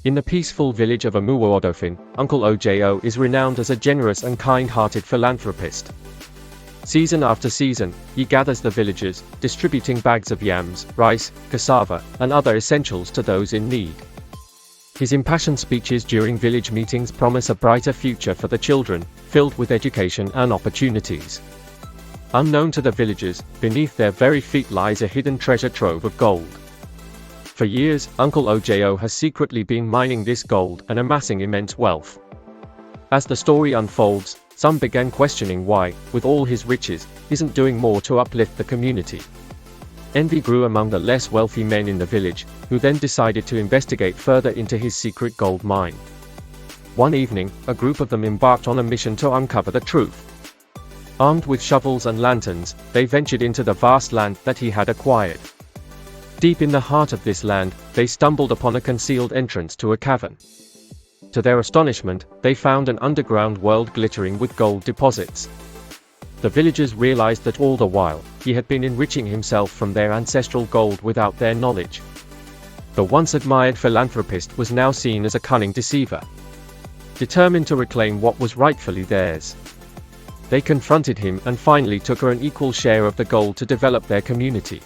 In the peaceful village of Amuwo-Odofin, Uncle Ojo is renowned as a generous and kind-hearted philanthropist. Season after season, he gathers the villagers, distributing bags of yams, rice, cassava, and other essentials to those in need. His impassioned speeches during village meetings promise a brighter future for the children, filled with education and opportunities. Unknown to the villagers, beneath their very feet lies a hidden treasure trove of gold. For years, Uncle Ojo has secretly been mining this gold and amassing immense wealth. As the story unfolds, some began questioning why, with all his riches, isn't doing more to uplift the community. Envy grew among the less wealthy men in the village, who then decided to investigate further into his secret gold mine. One evening, a group of them embarked on a mission to uncover the truth. Armed with shovels and lanterns, they ventured into the vast land that he had acquired. Deep in the heart of this land, they stumbled upon a concealed entrance to a cavern. To their astonishment, they found an underground world glittering with gold deposits. The villagers realized that all the while, he had been enriching himself from their ancestral gold without their knowledge. The once admired philanthropist was now seen as a cunning deceiver, determined to reclaim what was rightfully theirs. They confronted him and finally took an equal share of the gold to develop their community.